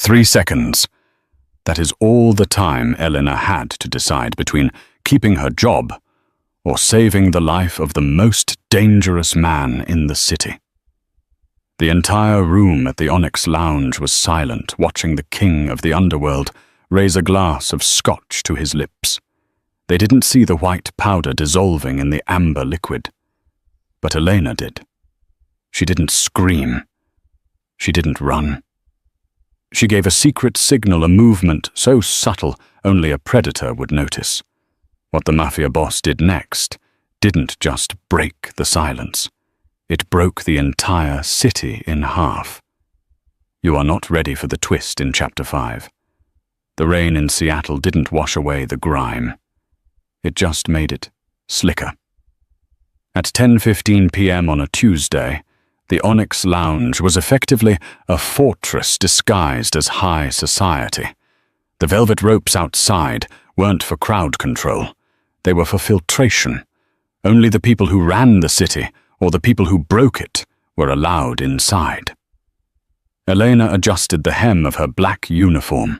3 seconds. That is all the time Elena had to decide between keeping her job or saving the life of the most dangerous man in the city. The entire room at the Onyx Lounge was silent, watching the king of the underworld raise a glass of scotch to his lips. They didn't see the white powder dissolving in the amber liquid. But Elena did. She didn't scream. She didn't run. She gave a secret signal, a movement so subtle only a predator would notice. What the mafia boss did next didn't just break the silence. It broke the entire city in half. You are not ready for the twist in Chapter 5. The rain in Seattle didn't wash away the grime. It just made it slicker. At 10:15 p.m. on a Tuesday, the Onyx Lounge was effectively a fortress disguised as high society. The velvet ropes outside weren't for crowd control. They were for filtration. Only the people who ran the city, or the people who broke it, were allowed inside. Elena adjusted the hem of her black uniform,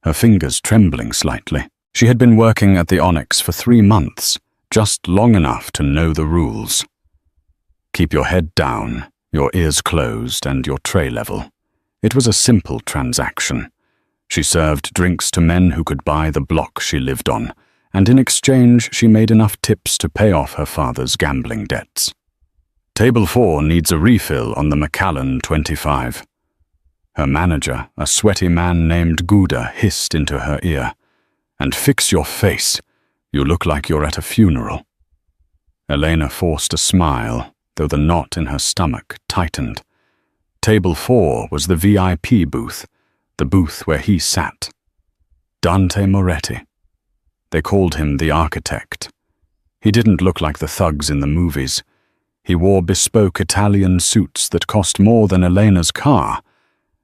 her fingers trembling slightly. She had been working at the Onyx for 3 months, just long enough to know the rules. Keep your head down, your ears closed, and your tray level. It was a simple transaction. She served drinks to men who could buy the block she lived on, and in exchange she made enough tips to pay off her father's gambling debts. Table 4 needs a refill on the Macallan 25. Her manager, a sweaty man named Gouda, hissed into her ear. And fix your face. You look like you're at a funeral. Elena forced a smile, though the knot in her stomach tightened. Table 4 was the VIP booth, the booth where he sat. Dante Moretti. They called him the architect. He didn't look like the thugs in the movies. He wore bespoke Italian suits that cost more than Elena's car,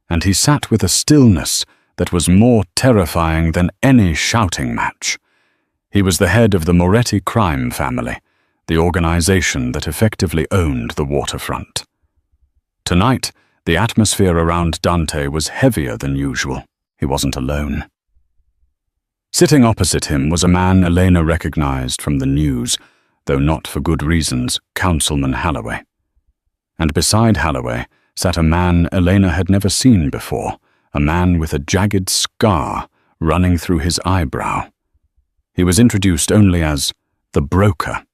and he sat with a stillness that was more terrifying than any shouting match. He was the head of the Moretti crime family, the organization that effectively owned the waterfront. Tonight, the atmosphere around Dante was heavier than usual. He wasn't alone. Sitting opposite him was a man Elena recognized from the news, though not for good reasons, Councilman Halloway. And beside Halloway sat a man Elena had never seen before, a man with a jagged scar running through his eyebrow. He was introduced only as the broker.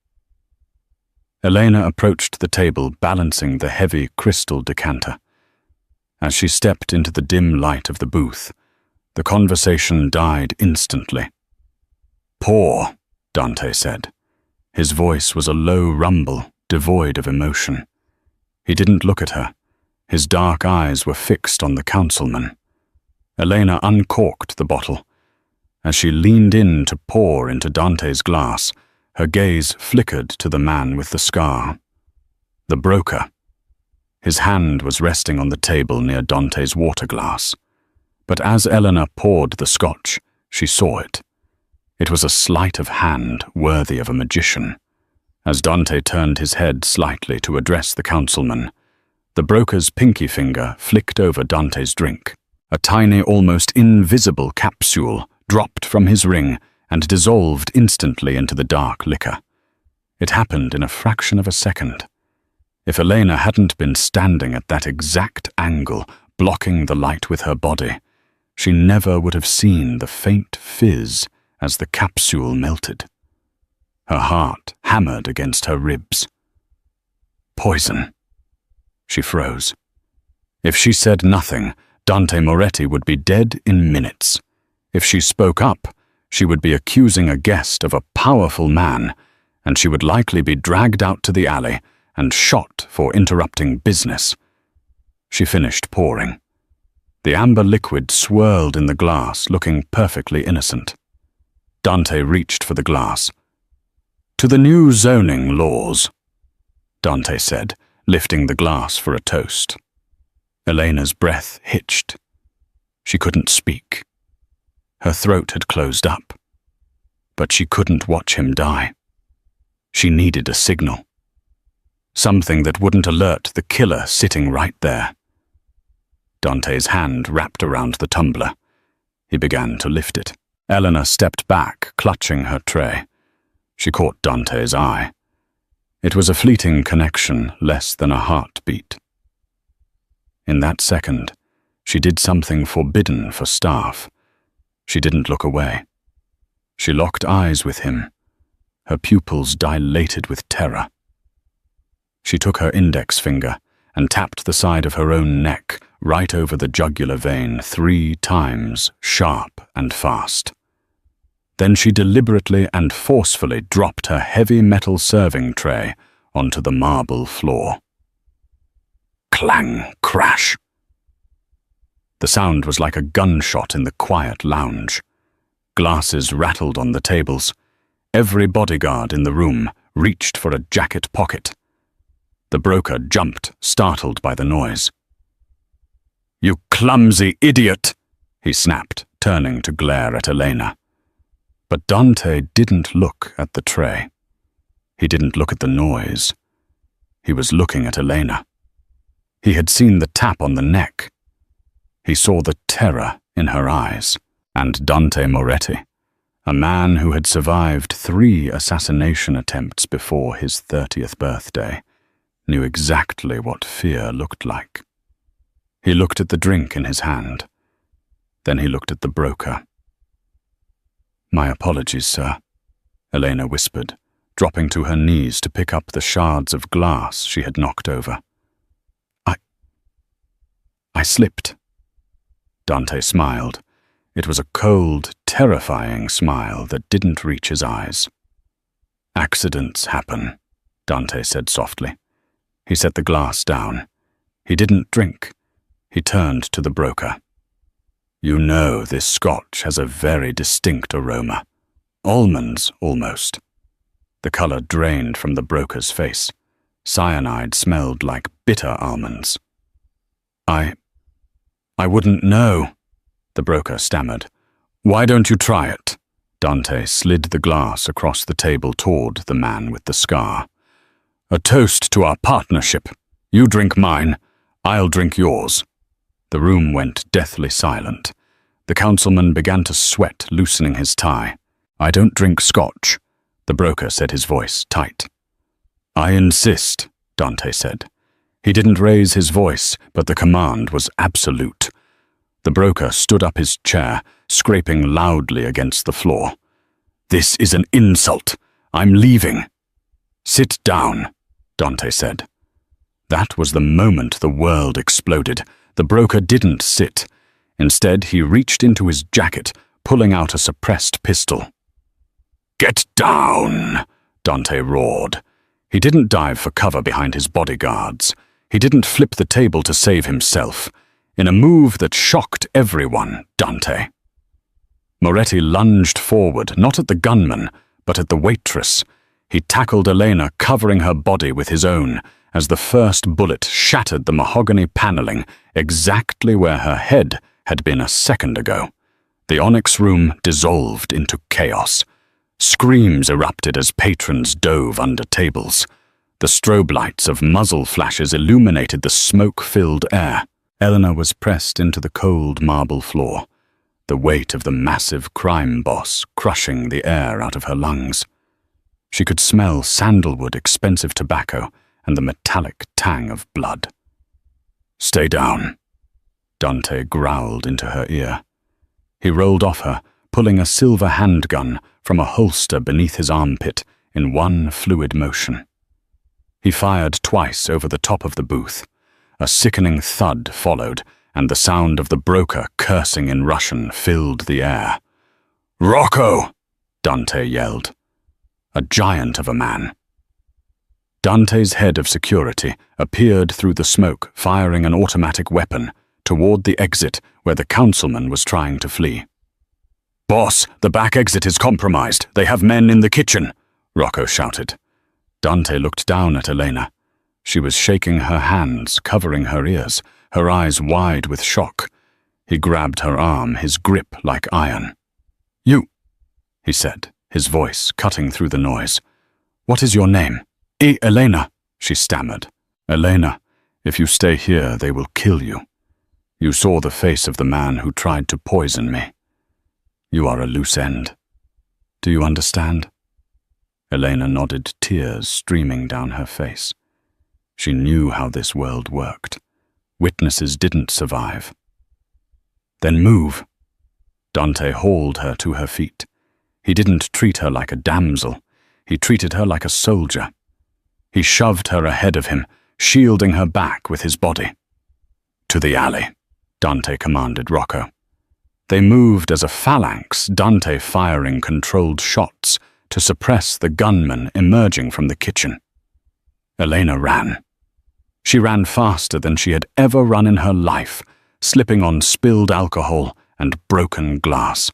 Elena approached the table, balancing the heavy crystal decanter. As she stepped into the dim light of the booth, the conversation died instantly. "Poor," Dante said. His voice was a low rumble, devoid of emotion. He didn't look at her. His dark eyes were fixed on the councilman. Elena uncorked the bottle. As she leaned in to pour into Dante's glass, her gaze flickered to the man with the scar. The broker. His hand was resting on the table near Dante's water glass. But as Elena poured the scotch, she saw it. It was a sleight of hand worthy of a magician. As Dante turned his head slightly to address the councilman, the broker's pinky finger flicked over Dante's drink. A tiny, almost invisible capsule dropped from his ring and dissolved instantly into the dark liquor. It happened in a fraction of a second. If Elena hadn't been standing at that exact angle, blocking the light with her body, she never would have seen the faint fizz as the capsule melted. Her heart hammered against her ribs. Poison. She froze. If she said nothing, Dante Moretti would be dead in minutes. If she spoke up, she would be accusing a guest of a powerful man, and she would likely be dragged out to the alley and shot for interrupting business. She finished pouring. The amber liquid swirled in the glass, looking perfectly innocent. Dante reached for the glass. "To the new zoning laws," Dante said, lifting the glass for a toast. Elena's breath hitched. She couldn't speak. Her throat had closed up. But she couldn't watch him die. She needed a signal. Something that wouldn't alert the killer sitting right there. Dante's hand wrapped around the tumbler. He began to lift it. Elena stepped back, clutching her tray. She caught Dante's eye. It was a fleeting connection, less than a heartbeat. In that second, she did something forbidden for staff. She didn't look away. She locked eyes with him, her pupils dilated with terror. She took her index finger and tapped the side of her own neck, right over the jugular vein 3 times, sharp and fast. Then she deliberately and forcefully dropped her heavy metal serving tray onto the marble floor. Clang, crash. The sound was like a gunshot in the quiet lounge. Glasses rattled on the tables. Every bodyguard in the room reached for a jacket pocket. The broker jumped, startled by the noise. "You clumsy idiot!" he snapped, turning to glare at Elena. But Dante didn't look at the tray. He didn't look at the noise. He was looking at Elena. He had seen the tap on the neck. He saw the terror in her eyes. And Dante Moretti, a man who had survived 3 assassination attempts before his 30th birthday, knew exactly what fear looked like. He looked at the drink in his hand. Then he looked at the broker. "My apologies, sir," Elena whispered, dropping to her knees to pick up the shards of glass she had knocked over. I slipped." Dante smiled. It was a cold, terrifying smile that didn't reach his eyes. "Accidents happen," Dante said softly. He set the glass down. He didn't drink. He turned to the broker. "You know this scotch has a very distinct aroma. Almonds, almost." The color drained from the broker's face. Cyanide smelled like bitter almonds. I wouldn't know," the broker stammered. "Why don't you try it?" Dante slid the glass across the table toward the man with the scar. "A toast to our partnership. You drink mine, I'll drink yours." The room went deathly silent. The councilman began to sweat, loosening his tie. "I don't drink scotch," the broker said, his voice tight. "I insist," Dante said. He didn't raise his voice, but the command was absolute. The broker stood up his chair, scraping loudly against the floor. "This is an insult. I'm leaving." "Sit down," Dante said. That was the moment the world exploded. The broker didn't sit. Instead, he reached into his jacket, pulling out a suppressed pistol. "Get down!" Dante roared. He didn't dive for cover behind his bodyguards. He didn't flip the table to save himself. In a move that shocked everyone, Dante. Moretti lunged forward, not at the gunman, but at the waitress. He tackled Elena, covering her body with his own, as the first bullet shattered the mahogany paneling exactly where her head had been a second ago. The onyx room dissolved into chaos. Screams erupted as patrons dove under tables. The strobe lights of muzzle flashes illuminated the smoke-filled air. Elena was pressed into the cold marble floor, the weight of the massive crime boss crushing the air out of her lungs. She could smell sandalwood, expensive tobacco, and the metallic tang of blood. "Stay down," Dante growled into her ear. He rolled off her, pulling a silver handgun from a holster beneath his armpit in one fluid motion. He fired twice over the top of the booth. A sickening thud followed, and the sound of the broker cursing in Russian filled the air. "Rocco!" Dante yelled. A giant of a man. Dante's head of security appeared through the smoke, firing an automatic weapon toward the exit where the councilman was trying to flee. "Boss, the back exit is compromised. They have men in the kitchen," Rocco shouted. Dante looked down at Elena. She was shaking her hands, covering her ears, her eyes wide with shock. He grabbed her arm, his grip like iron. "You," he said, his voice cutting through the noise. "What is your name?" Elena," she stammered. "Elena, if you stay here, they will kill you. You saw the face of the man who tried to poison me. You are a loose end. Do you understand?" Elena nodded, tears streaming down her face. She knew how this world worked. Witnesses didn't survive. "Then move." Dante hauled her to her feet. He didn't treat her like a damsel. He treated her like a soldier. He shoved her ahead of him, shielding her back with his body. "To the alley," Dante commanded Rocco. They moved as a phalanx, Dante firing controlled shots to suppress the gunman emerging from the kitchen. Elena ran. She ran faster than she had ever run in her life, slipping on spilled alcohol and broken glass.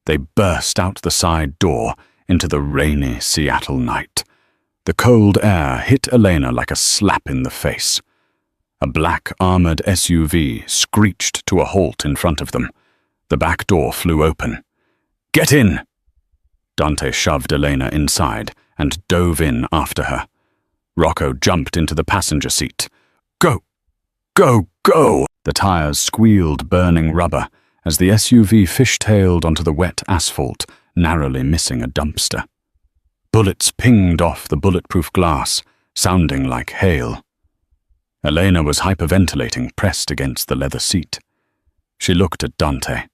They burst out the side door into the rainy Seattle night. The cold air hit Elena like a slap in the face. A black armored SUV screeched to a halt in front of them. The back door flew open. "Get in!" Dante shoved Elena inside and dove in after her. Rocco jumped into the passenger seat. "Go! Go! Go!" The tires squealed burning rubber as the SUV fishtailed onto the wet asphalt, narrowly missing a dumpster. Bullets pinged off the bulletproof glass, sounding like hail. Elena was hyperventilating, pressed against the leather seat. She looked at Dante.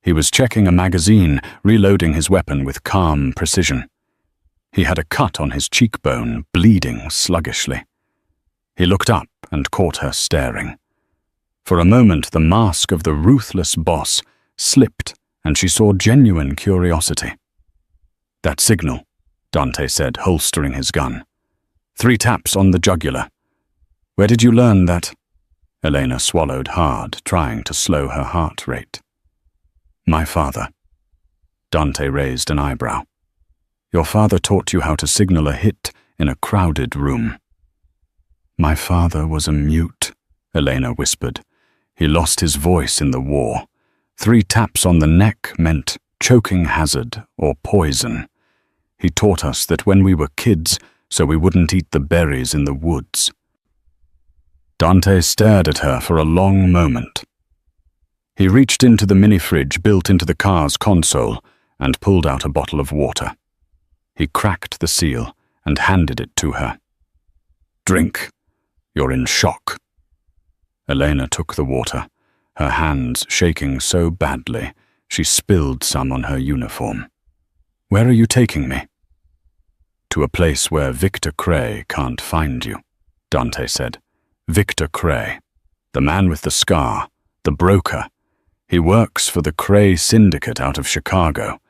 He was checking a magazine, reloading his weapon with calm precision. He had a cut on his cheekbone, bleeding sluggishly. He looked up and caught her staring. For a moment, the mask of the ruthless boss slipped, and she saw genuine curiosity. "That signal," Dante said, holstering his gun. 3 taps on the jugular. "Where did you learn that?" Elena swallowed hard, trying to slow her heart rate. "My father." Dante raised an eyebrow. "Your father taught you how to signal a hit in a crowded room." "My father was a mute," Elena whispered. "He lost his voice in the war. 3 taps on the neck meant choking hazard or poison. He taught us that when we were kids, so we wouldn't eat the berries in the woods." Dante stared at her for a long moment. He reached into the mini-fridge built into the car's console and pulled out a bottle of water. He cracked the seal and handed it to her. "Drink. You're in shock." Elena took the water, her hands shaking so badly she spilled some on her uniform. "Where are you taking me?" "To a place where Victor Cray can't find you," Dante said. "Victor Cray, the man with the scar, the broker. He works for the Cray Syndicate out of Chicago.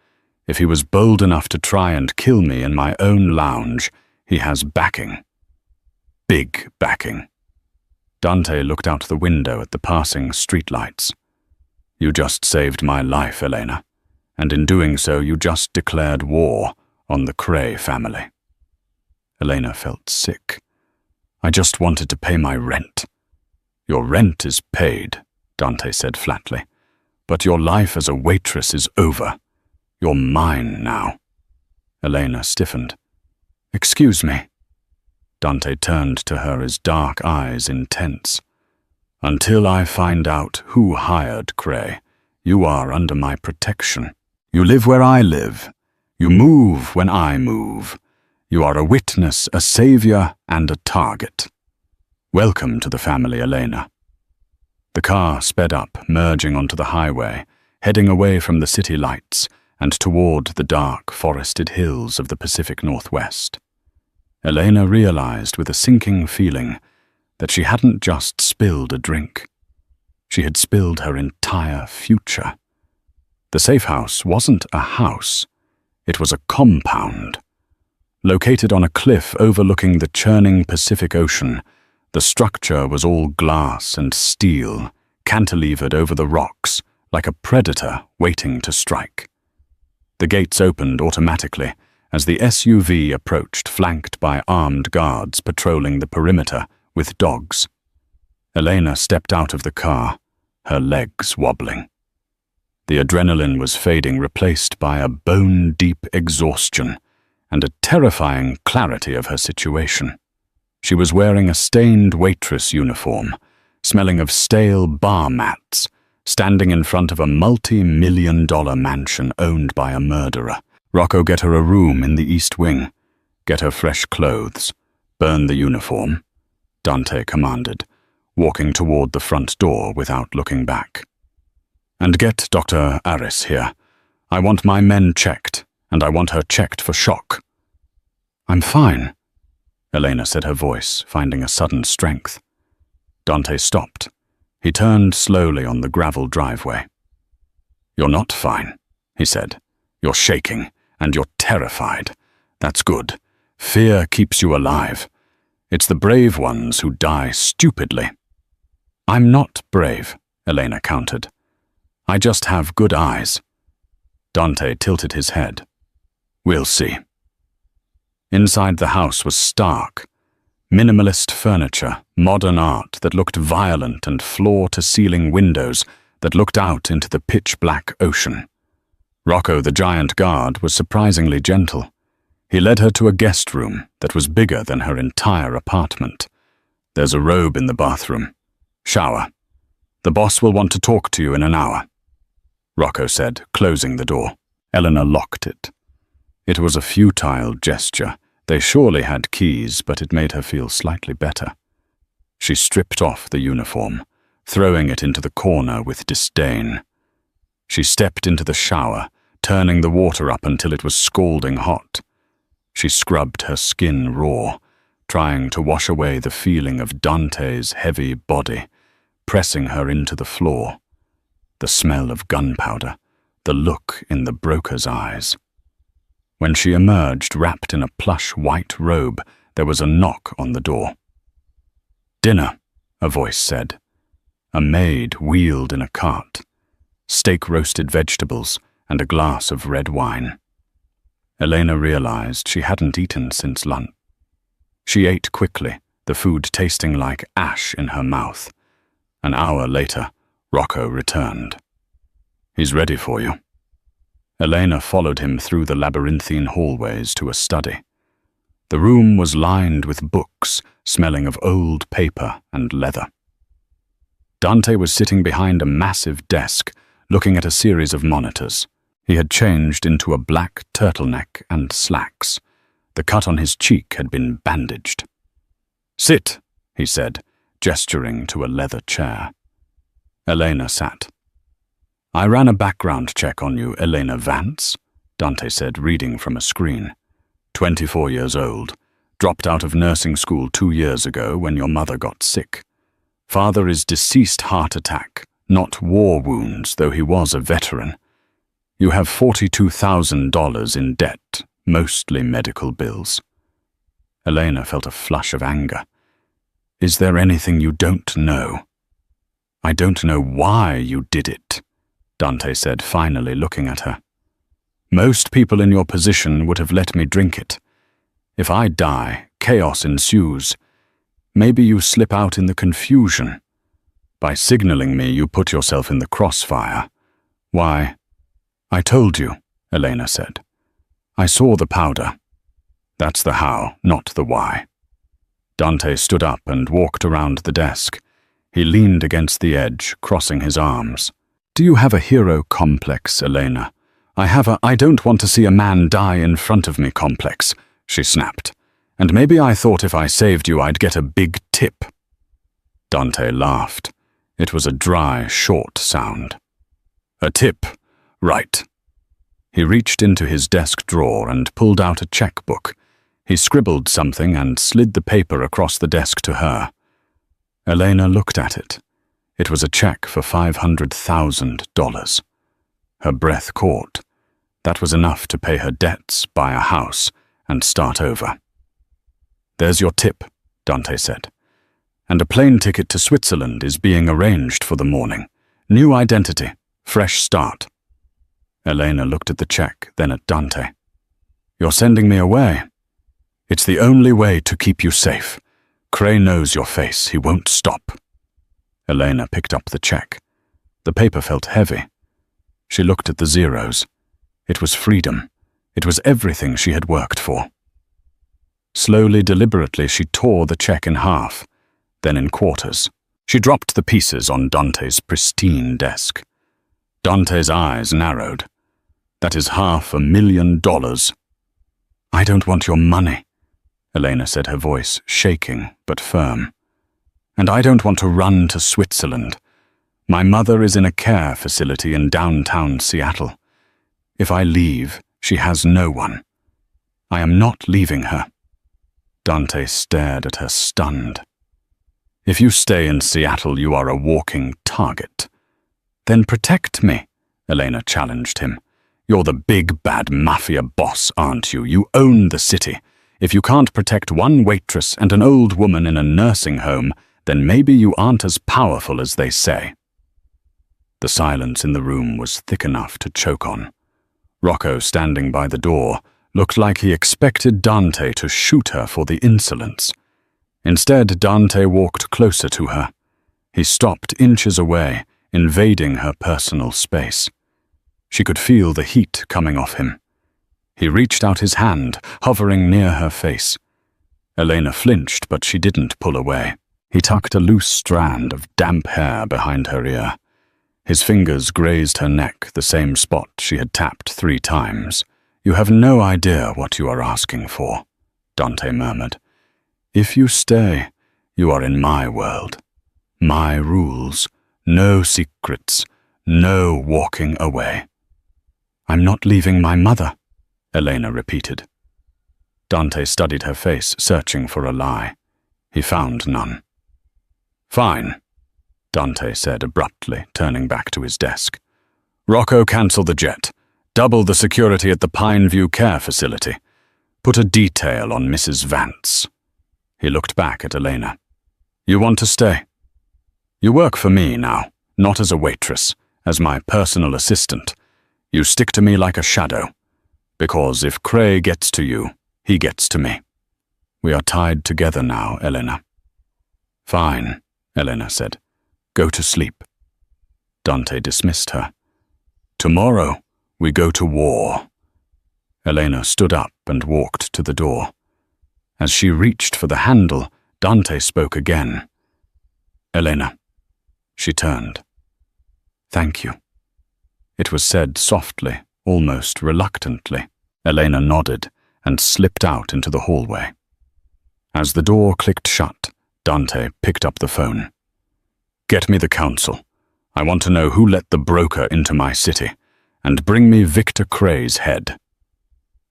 If he was bold enough to try and kill me in my own lounge, he has backing. Big backing." Dante looked out the window at the passing streetlights. "You just saved my life, Elena, and in doing so you just declared war on the Cray family." Elena felt sick. "I just wanted to pay my rent." "Your rent is paid," Dante said flatly, "but your life as a waitress is over. You're mine now." Elena stiffened. "Excuse me." Dante turned to her, his dark eyes intense. "Until I find out who hired Cray, you are under my protection. You live where I live. You move when I move. You are a witness, a savior, and a target. Welcome to the family, Elena." The car sped up, merging onto the highway, heading away from the city lights and toward the dark, forested hills of the Pacific Northwest. Elena realized with a sinking feeling that she hadn't just spilled a drink. She had spilled her entire future. The safe house wasn't a house. It was a compound. Located on a cliff overlooking the churning Pacific Ocean, the structure was all glass and steel, cantilevered over the rocks like a predator waiting to strike. The gates opened automatically as the SUV approached, flanked by armed guards patrolling the perimeter with dogs. Elena stepped out of the car, her legs wobbling. The adrenaline was fading, replaced by a bone-deep exhaustion and a terrifying clarity of her situation. She was wearing a stained waitress uniform, smelling of stale bar mats, standing in front of a multi-million-dollar mansion owned by a murderer. Rocco, get her a room in the East Wing. Get her fresh clothes. Burn the uniform, Dante commanded, walking toward the front door without looking back. And get Dr. Aris here. I want my men checked, and I want her checked for shock. I'm fine, Elena said, her voice finding a sudden strength. Dante stopped. He turned slowly on the gravel driveway. You're not fine, he said. You're shaking, and you're terrified. That's good. Fear keeps you alive. It's the brave ones who die stupidly. I'm not brave, Elena countered. I just have good eyes. Dante tilted his head. We'll see. Inside the house was stark. Minimalist furniture, modern art that looked violent, and floor-to-ceiling windows that looked out into the pitch-black ocean. Rocco, the giant guard, was surprisingly gentle. He led her to a guest room that was bigger than her entire apartment. There's a robe in the bathroom. Shower. The boss will want to talk to you in an hour, Rocco said, closing the door. Eleanor locked it. It was a futile gesture. They surely had keys, but it made her feel slightly better. She stripped off the uniform, throwing it into the corner with disdain. She stepped into the shower, turning the water up until it was scalding hot. She scrubbed her skin raw, trying to wash away the feeling of Dante's heavy body, pressing her into the floor. The smell of gunpowder, the look in the broker's eyes. When she emerged wrapped in a plush white robe, there was a knock on the door. Dinner, a voice said. A maid wheeled in a cart. Steak-roasted vegetables and a glass of red wine. Elena realized she hadn't eaten since lunch. She ate quickly, the food tasting like ash in her mouth. An hour later, Rocco returned. He's ready for you. Elena followed him through the labyrinthine hallways to a study. The room was lined with books, smelling of old paper and leather. Dante was sitting behind a massive desk, looking at a series of monitors. He had changed into a black turtleneck and slacks. The cut on his cheek had been bandaged. Sit, he said, gesturing to a leather chair. Elena sat. I ran a background check on you, Elena Vance, Dante said, reading from a screen. 24 years old. Dropped out of nursing school 2 years ago when your mother got sick. Father is deceased heart attack, not war wounds, though he was a veteran. You have $42,000 in debt, mostly medical bills. Elena felt a flush of anger. Is there anything you don't know? I don't know why you did it, Dante said, finally looking at her. Most people in your position would have let me drink it. If I die, chaos ensues. Maybe you slip out in the confusion. By signaling me, you put yourself in the crossfire. Why? I told you, Elena said. I saw the powder. That's the how, not the why. Dante stood up and walked around the desk. He leaned against the edge, crossing his arms. Do you have a hero complex, Elena? I don't want to see a man die in front of me complex, she snapped. And maybe I thought if I saved you I'd get a big tip. Dante laughed. It was a dry, short sound. A tip, right. He reached into his desk drawer and pulled out a checkbook. He scribbled something and slid the paper across the desk to her. Elena looked at it. It was a check for $500,000. Her breath caught. That was enough to pay her debts, buy a house, and start over. There's your tip, Dante said. And a plane ticket to Switzerland is being arranged for the morning. New identity, fresh start. Elena looked at the check, then at Dante. You're sending me away. It's the only way to keep you safe. Cray knows your face. He won't stop. Elena picked up the check. The paper felt heavy. She looked at the zeros. It was freedom. It was everything she had worked for. Slowly, deliberately, she tore the check in half, then in quarters. She dropped the pieces on Dante's pristine desk. Dante's eyes narrowed. "That is $500,000. "I don't want your money," Elena said, her voice shaking but firm. "And I don't want to run to Switzerland. My mother is in a care facility in downtown Seattle. If I leave, she has no one. I am not leaving her." Dante stared at her, stunned. "If you stay in Seattle, you are a walking target." "Then protect me," Elena challenged him. "You're the big bad mafia boss, aren't you? You own the city. If you can't protect one waitress and an old woman in a nursing home, then maybe you aren't as powerful as they say." The silence in the room was thick enough to choke on. Rocco, standing by the door, looked like he expected Dante to shoot her for the insolence. Instead, Dante walked closer to her. He stopped inches away, invading her personal space. She could feel the heat coming off him. He reached out his hand, hovering near her face. Elena flinched, but she didn't pull away. He tucked a loose strand of damp hair behind her ear. His fingers grazed her neck, the same spot she had tapped 3 times. "You have no idea what you are asking for," Dante murmured. "If you stay, you are in my world. My rules. No secrets. No walking away." "I'm not leaving my mother," Elena repeated. Dante studied her face, searching for a lie. He found none. "Fine," Dante said abruptly, turning back to his desk. "Rocco, cancel the jet. Double the security at the Pineview Care Facility. Put a detail on Mrs. Vance." He looked back at Elena. "You want to stay? You work for me now, not as a waitress, as my personal assistant. You stick to me like a shadow. Because if Cray gets to you, he gets to me. We are tied together now, Elena." "Fine," Elena said. "Go to sleep." Dante dismissed her. "Tomorrow, we go to war." Elena stood up and walked to the door. As she reached for the handle, Dante spoke again. "Elena." She turned. "Thank you." It was said softly, almost reluctantly. Elena nodded and slipped out into the hallway. As the door clicked shut, Dante picked up the phone. "Get me the counsel. I want to know who let the broker into my city. And bring me Victor Cray's head."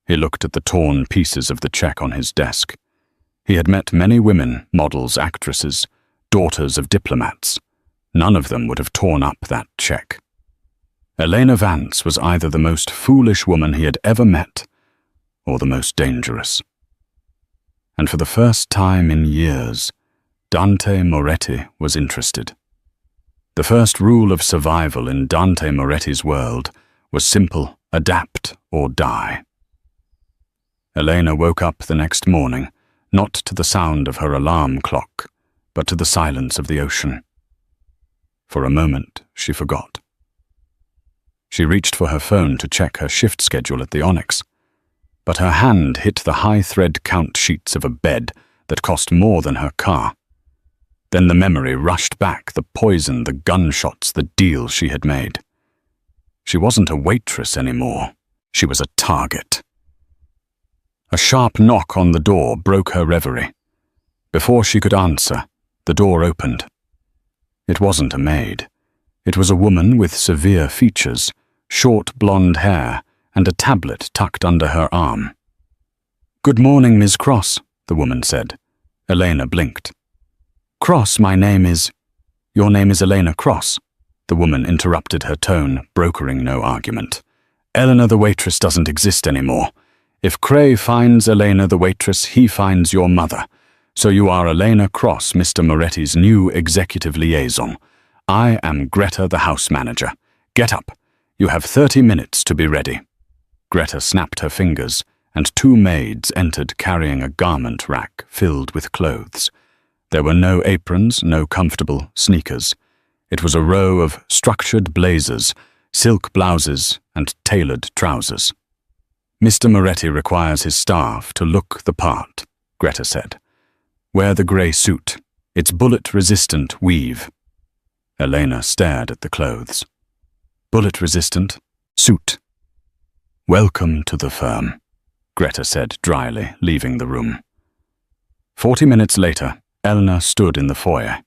He looked at the torn pieces of the check on his desk. He had met many women, models, actresses, daughters of diplomats. None of them would have torn up that check. Elena Vance was either the most foolish woman he had ever met, or the most dangerous. And for the first time in years, Dante Moretti was interested. The first rule of survival in Dante Moretti's world was simple: adapt or die. Elena woke up the next morning, not to the sound of her alarm clock, but to the silence of the ocean. For a moment, she forgot. She reached for her phone to check her shift schedule at the Onyx, but her hand hit the high-thread count sheets of a bed that cost more than her car. Then the memory rushed back, the poison, the gunshots, the deal she had made. She wasn't a waitress anymore. She was a target. A sharp knock on the door broke her reverie. Before she could answer, the door opened. It wasn't a maid. It was a woman with severe features, short blonde hair, and a tablet tucked under her arm. "Good morning, Ms. Cross," the woman said. Elena blinked. "Cross, my name is—" "Your name is Elena Cross," the woman interrupted, her tone brokering no argument. "Eleanor the waitress doesn't exist anymore. If Cray finds Elena the waitress, he finds your mother. So you are Elena Cross, Mr. Moretti's new executive liaison. I am Greta, the house manager. Get up. You have 30 minutes to be ready." Greta snapped her fingers, and 2 maids entered carrying a garment rack filled with clothes. There were no aprons, no comfortable sneakers. It was a row of structured blazers, silk blouses, and tailored trousers. "Mr. Moretti requires his staff to look the part," Greta said. "Wear the grey suit. It's bullet-resistant weave. Elena stared at the clothes. Bullet-resistant suit. Welcome to the firm, Greta said dryly, leaving the room. 40 minutes later, Elena stood in the foyer.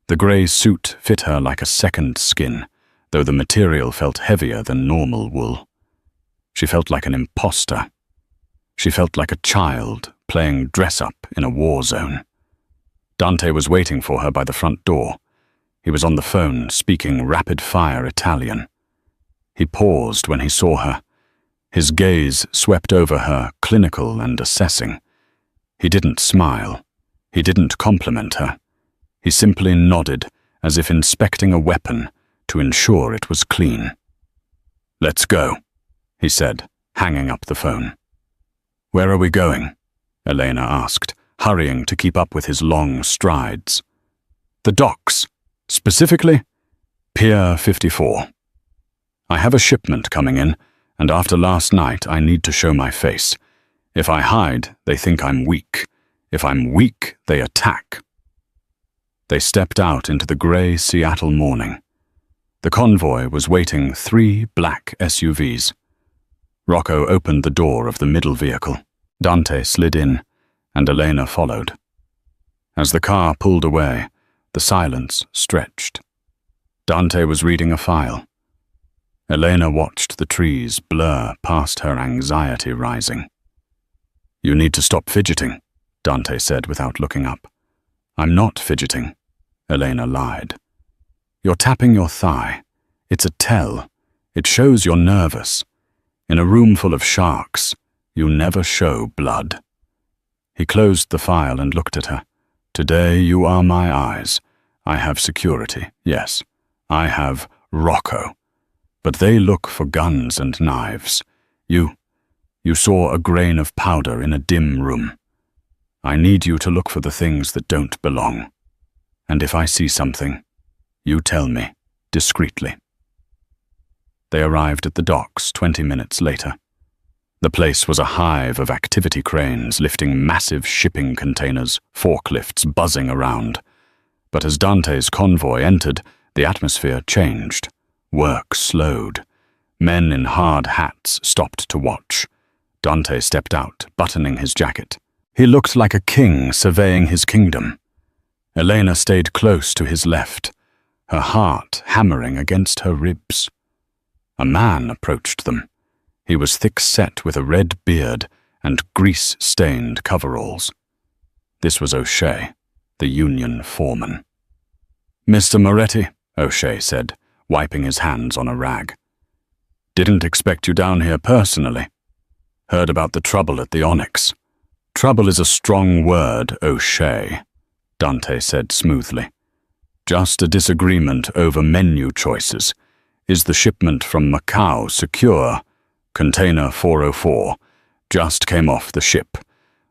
The grey suit fit her like a second skin, though the material felt heavier than normal wool. She felt like an imposter. She felt like a child playing dress-up in a war zone. Dante was waiting for her by the front door. He was on the phone, speaking rapid-fire Italian. He paused when he saw her. His gaze swept over her, clinical and assessing. He didn't smile. He didn't compliment her. He simply nodded, as if inspecting a weapon, to ensure it was clean. "Let's go," he said, hanging up the phone. "Where are we going?" Elena asked, hurrying to keep up with his long strides. "The docks. Specifically, Pier 54. I have a shipment coming in, and after last night I need to show my face. If I hide, they think I'm weak. If I'm weak, they attack." They stepped out into the grey Seattle morning. The convoy was waiting 3 black SUVs. Rocco opened the door of the middle vehicle. Dante slid in, and Elena followed. As the car pulled away, the silence stretched. Dante was reading a file. Elena watched the trees blur past her, anxiety rising. "You need to stop fidgeting," Dante said without looking up. "I'm not fidgeting," Elena lied. "You're tapping your thigh. It's a tell. It shows you're nervous. In a room full of sharks, you never show blood." He closed the file and looked at her. "Today you are my eyes. I have security, yes. I have Rocco. But they look for guns and knives. You saw a grain of powder in a dim room. I need you to look for the things that don't belong. And if I see something, you tell me, discreetly." They arrived at the docks 20 minutes later. The place was a hive of activity cranes lifting massive shipping containers, forklifts buzzing around. But as Dante's convoy entered, the atmosphere changed. Work slowed. Men in hard hats stopped to watch. Dante stepped out, buttoning his jacket. He looked like a king surveying his kingdom. Elena stayed close to his left, her heart hammering against her ribs. A man approached them. He was thick-set with a red beard and grease-stained coveralls. This was O'Shea, the union foreman. "Mr. Moretti," O'Shea said, wiping his hands on a rag. "Didn't expect you down here personally. Heard about the trouble at the Onyx." "Trouble is a strong word, O'Shea," Dante said smoothly. "Just a disagreement over menu choices. Is the shipment from Macau secure? Container 404. Just came off the ship.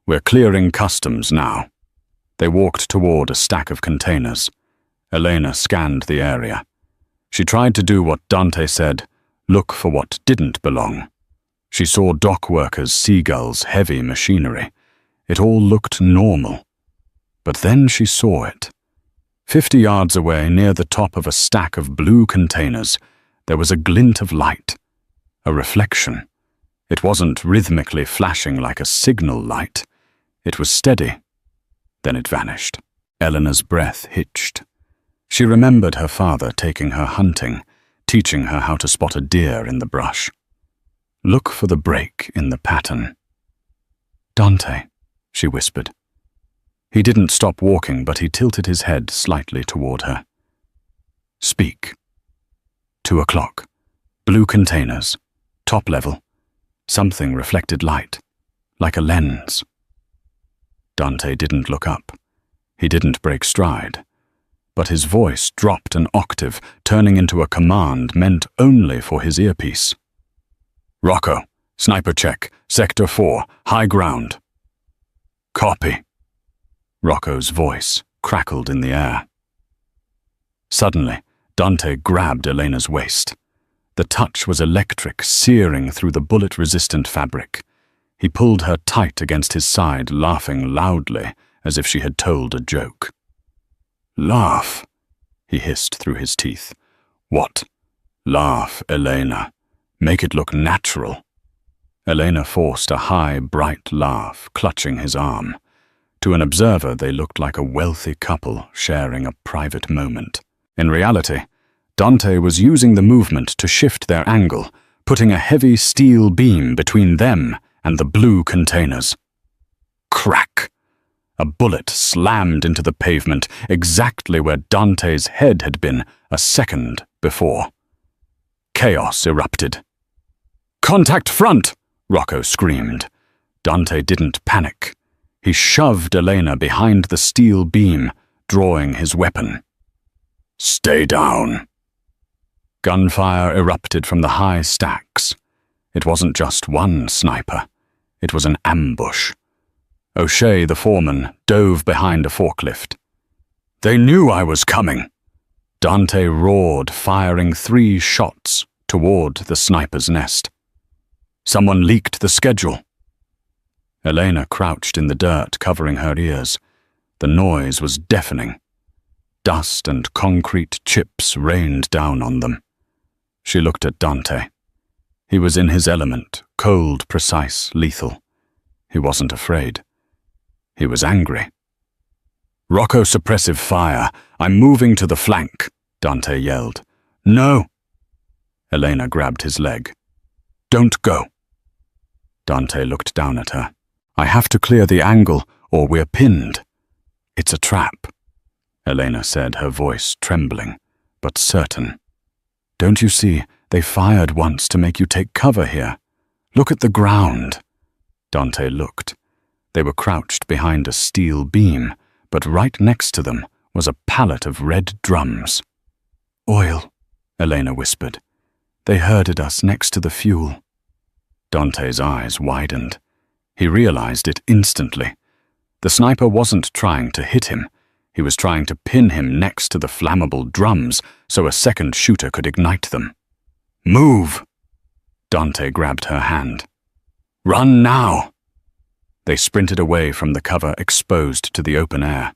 We're clearing customs now." They walked toward a stack of containers. Elena scanned the area. She tried to do what Dante said, look for what didn't belong. She saw dock workers' seagulls' heavy machinery. It all looked normal. But then she saw it. 50 yards away, near the top of a stack of blue containers, there was a glint of light, a reflection. It wasn't rhythmically flashing like a signal light. It was steady. Then it vanished. Eleanor's breath hitched. She remembered her father taking her hunting, teaching her how to spot a deer in the brush. Look for the break in the pattern. "Dante," she whispered. He didn't stop walking, but he tilted his head slightly toward her. "Speak." 2 o'clock. Blue containers. Top level. Something reflected light, like a lens. Dante didn't look up. He didn't break stride. But his voice dropped an octave, turning into a command meant only for his earpiece. "Rocco, sniper check, Sector 4, high ground." "Copy." Rocco's voice crackled in the air. Suddenly, Dante grabbed Elena's waist. The touch was electric, searing through the bullet-resistant fabric. He pulled her tight against his side, laughing loudly, as if she had told a joke. Laugh, he hissed through his teeth. What? Laugh, Elena. Make it look natural. Elena forced a high, bright laugh, clutching his arm. To an observer, they looked like a wealthy couple sharing a private moment. In reality, Dante was using the movement to shift their angle, putting a heavy steel beam between them and the blue containers. Crack! A bullet slammed into the pavement exactly where Dante's head had been a second before. Chaos erupted. "Contact front!" Rocco screamed. Dante didn't panic. He shoved Elena behind the steel beam, drawing his weapon. "Stay down." Gunfire erupted from the high stacks. It wasn't just one sniper. It was an ambush. O'Shea, the foreman, dove behind a forklift. "They knew I was coming." Dante roared, firing 3 shots toward the sniper's nest. "Someone leaked the schedule." Elena crouched in the dirt, covering her ears. The noise was deafening. Dust and concrete chips rained down on them. She looked at Dante. He was in his element, cold, precise, lethal. He wasn't afraid. He was angry. "Rocco, suppressive fire. I'm moving to the flank," Dante yelled. "No." Elena grabbed his leg. "Don't go." Dante looked down at her. "I have to clear the angle, or we're pinned." "It's a trap," Elena said, her voice trembling, but certain. "Don't you see, they fired once to make you take cover here? Look at the ground." Dante looked. They were crouched behind a steel beam, but right next to them was a pallet of red drums. "Oil," Elena whispered. "They herded us next to the fuel." Dante's eyes widened. He realized it instantly. The sniper wasn't trying to hit him. He was trying to pin him next to the flammable drums so a second shooter could ignite them. "Move!" Dante grabbed her hand. "Run now!" They sprinted away from the cover exposed to the open air.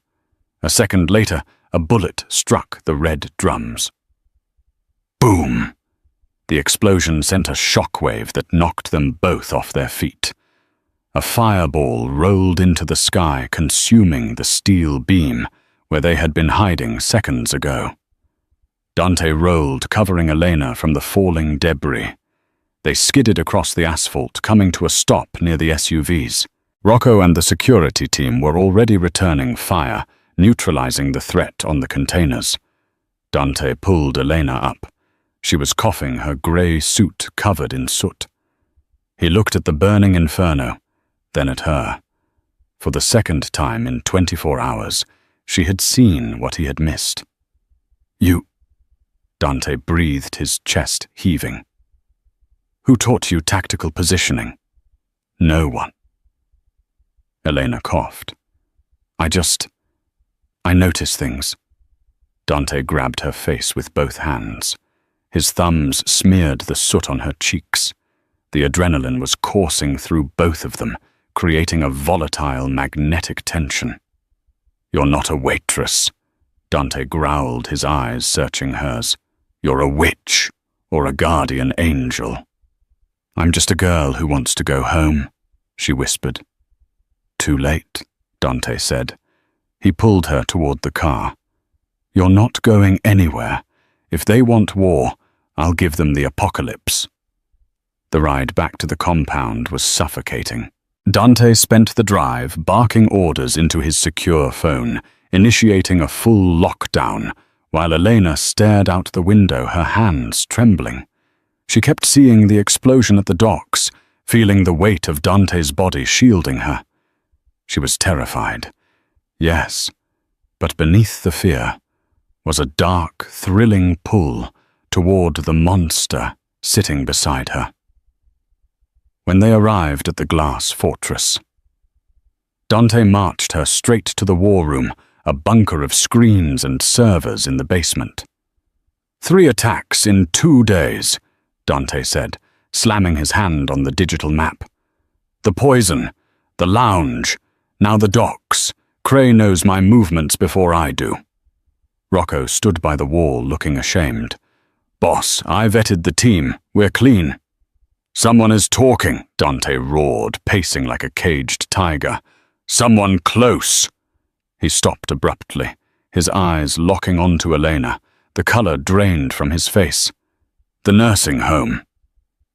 A second later, a bullet struck the red drums. Boom! The explosion sent a shockwave that knocked them both off their feet. A fireball rolled into the sky, consuming the steel beam where they had been hiding seconds ago. Dante rolled, covering Elena from the falling debris. They skidded across the asphalt, coming to a stop near the SUVs. Rocco and the security team were already returning fire, neutralizing the threat on the containers. Dante pulled Elena up. She was coughing, her grey suit covered in soot. He looked at the burning inferno, then at her. For the second time in 24 hours, she had seen what he had missed. "You..." Dante breathed, his chest heaving. "Who taught you tactical positioning?" "No one." Elena coughed. I notice things." Dante grabbed her face with both hands. His thumbs smeared the soot on her cheeks. The adrenaline was coursing through both of them, creating a volatile, magnetic tension. "You're not a waitress," Dante growled, his eyes searching hers. "You're a witch, or a guardian angel." "I'm just a girl who wants to go home," she whispered. "Too late," Dante said. He pulled her toward the car. "You're not going anywhere. If they want war, I'll give them the apocalypse." The ride back to the compound was suffocating. Dante spent the drive barking orders into his secure phone, initiating a full lockdown, while Elena stared out the window, her hands trembling. She kept seeing the explosion at the docks, feeling the weight of Dante's body shielding her. She was terrified. Yes, but beneath the fear was a dark, thrilling pull toward the monster sitting beside her. When they arrived at the glass fortress, Dante marched her straight to the war room, a bunker of screens and servers in the basement. 3 attacks in 2 days, Dante said, slamming his hand on the digital map. "The poison, the lounge, now the docks. Cray knows my movements before I do." Rocco stood by the wall looking ashamed. "Boss, I vetted the team. We're clean." "Someone is talking," Dante roared, pacing like a caged tiger. "Someone close." He stopped abruptly, his eyes locking onto Elena, the color drained from his face. "The nursing home."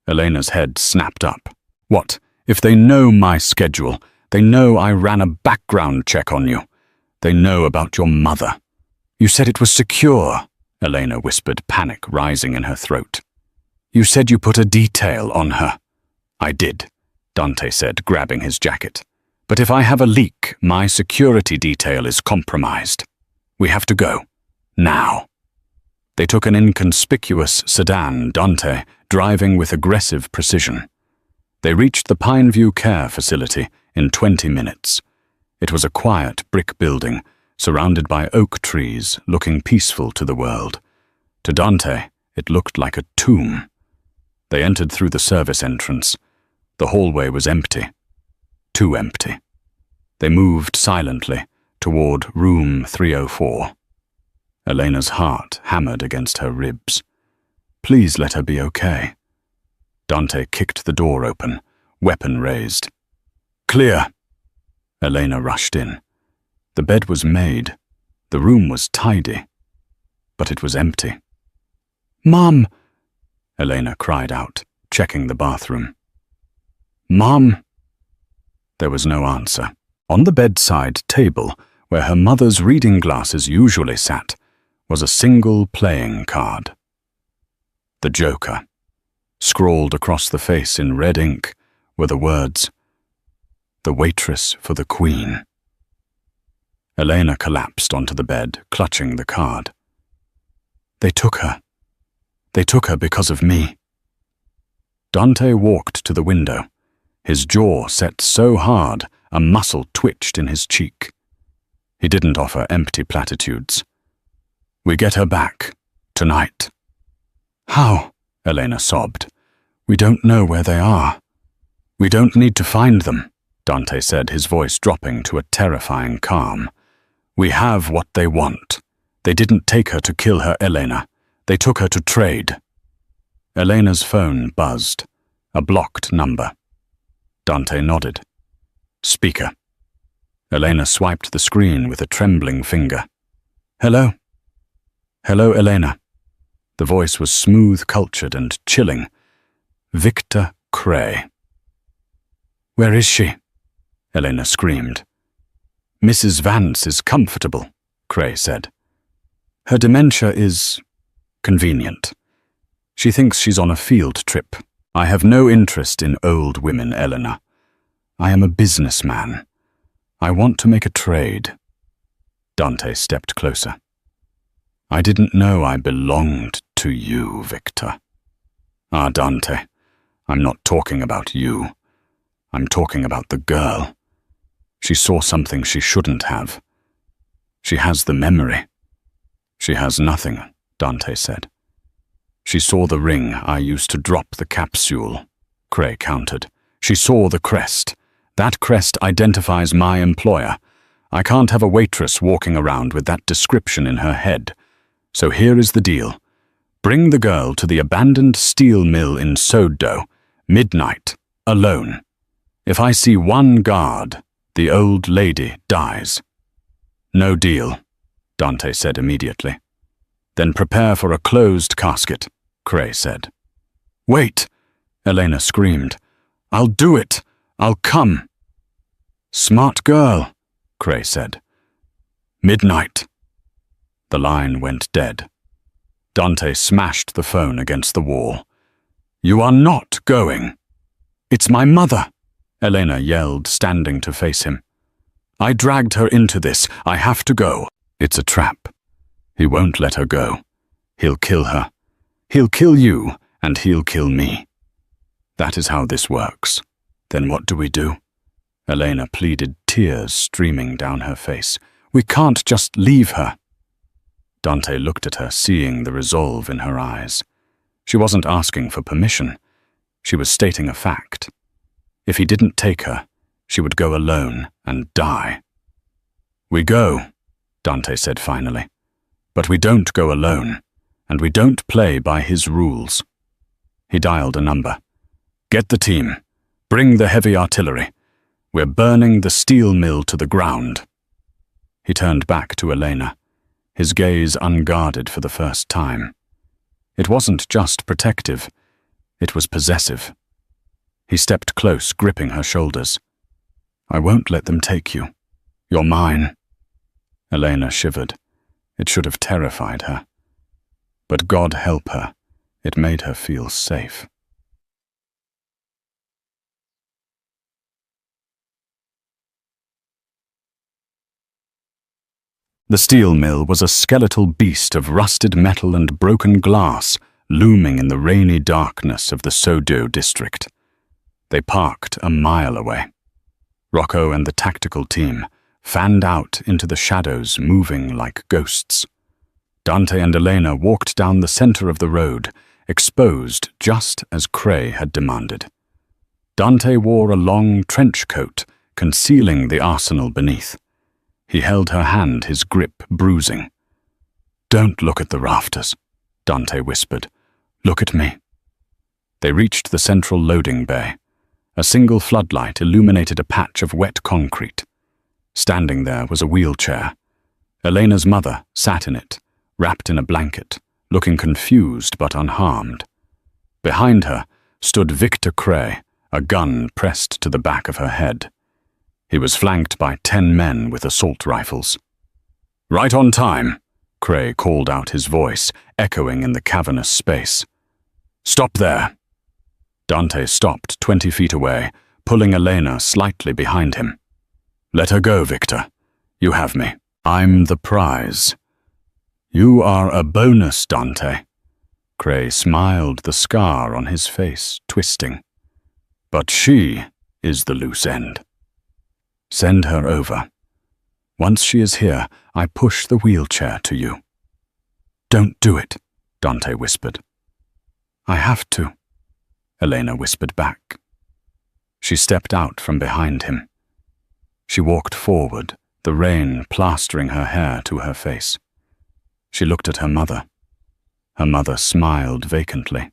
Elena's head snapped up. "What? If they know my schedule, they know I ran a background check on you. They know about your mother." "You said it was secure," Elena whispered, panic rising in her throat. "You said you put a detail on her." "I did," Dante said, grabbing his jacket. "But if I have a leak, my security detail is compromised. We have to go. Now." They took an inconspicuous sedan, Dante, driving with aggressive precision. They reached the Pineview Care Facility in 20 minutes. It was a quiet brick building, surrounded by oak trees, looking peaceful to the world. To Dante, it looked like a tomb. They entered through the service entrance. The hallway was empty. Too empty. They moved silently toward room 304. Elena's heart hammered against her ribs. Please let her be okay. Dante kicked the door open, weapon raised. "Clear." Elena rushed in. The bed was made. The room was tidy. But it was empty. "Mom!" Elena cried out, checking the bathroom. "Mom!" There was no answer. On the bedside table, where her mother's reading glasses usually sat, was a single playing card. The Joker. Scrawled across the face in red ink were the words, "The waitress for the Queen." Elena collapsed onto the bed, clutching the card. "They took her. They took her because of me." Dante walked to the window, his jaw set so hard a muscle twitched in his cheek. He didn't offer empty platitudes. "We get her back. Tonight." "How?" Elena sobbed. "We don't know where they are." "We don't need to find them," Dante said, his voice dropping to a terrifying calm. "We have what they want. They didn't take her to kill her, Elena. They took her to trade." Elena's phone buzzed. A blocked number. Dante nodded. "Speaker." Elena swiped the screen with a trembling finger. "Hello?" "Hello, Elena." The voice was smooth, cultured, and chilling. "Victor Cray." "Where is she?" Elena screamed. "Mrs. Vance is comfortable," Cray said. "Her dementia is convenient. She thinks she's on a field trip. I have no interest in old women, Elena. I am a businessman. I want to make a trade." Dante stepped closer. "I didn't know I belonged to you, Victor." "Ah, Dante, I'm not talking about you. I'm talking about the girl. She saw something she shouldn't have. She has the memory." "She has nothing," Dante said. "She saw the ring I used to drop the capsule," Cray countered. "She saw the crest. That crest identifies my employer. I can't have a waitress walking around with that description in her head. So here is the deal. Bring the girl to the abandoned steel mill in Sodo, midnight, alone. If I see one guard, the old lady dies." "No deal," Dante said immediately. "Then prepare for a closed casket," Cray said. "Wait!" Elena screamed. "I'll do it! I'll come!" "Smart girl," Cray said. "Midnight." The line went dead. Dante smashed the phone against the wall. "You are not going." "It's my mother," Elena yelled, standing to face him. "I dragged her into this. I have to go." "It's a trap. He won't let her go. He'll kill her. He'll kill you, and he'll kill me. That is how this works." "Then what do we do?" Elena pleaded, tears streaming down her face. "We can't just leave her." Dante looked at her, seeing the resolve in her eyes. She wasn't asking for permission. She was stating a fact. If he didn't take her, she would go alone and die. "We go," Dante said finally. But we don't go alone, and we don't play by his rules. He dialed a number. Get the team. Bring the heavy artillery. We're burning the steel mill to the ground. He turned back to Elena, his gaze unguarded for the first time. It wasn't just protective, it was possessive. He stepped close, gripping her shoulders. I won't let them take you. You're mine. Elena shivered. It should have terrified her. But God help her, it made her feel safe. The steel mill was a skeletal beast of rusted metal and broken glass, looming in the rainy darkness of the Sodo district. They parked a mile away. Rocco and the tactical team fanned out into the shadows, moving like ghosts. Dante and Elena walked down the center of the road, exposed just as Cray had demanded. Dante wore a long trench coat, concealing the arsenal beneath. He held her hand, his grip bruising. Don't look at the rafters, Dante whispered. Look at me. They reached the central loading bay. A single floodlight illuminated a patch of wet concrete. Standing there was a wheelchair. Elena's mother sat in it, wrapped in a blanket, looking confused but unharmed. Behind her stood Victor Cray, a gun pressed to the back of her head. He was flanked by 10 men with assault rifles. Right on time, Cray called out, his voice echoing in the cavernous space. Stop there. Dante stopped 20 feet away, pulling Elena slightly behind him. Let her go, Victor. You have me. I'm the prize. You are a bonus, Dante. Cray smiled, the scar on his face twisting. But she is the loose end. Send her over. Once she is here, I push the wheelchair to you. Don't do it, Dante whispered. I have to, Elena whispered back. She stepped out from behind him. She walked forward, the rain plastering her hair to her face. She looked at her mother. Her mother smiled vacantly.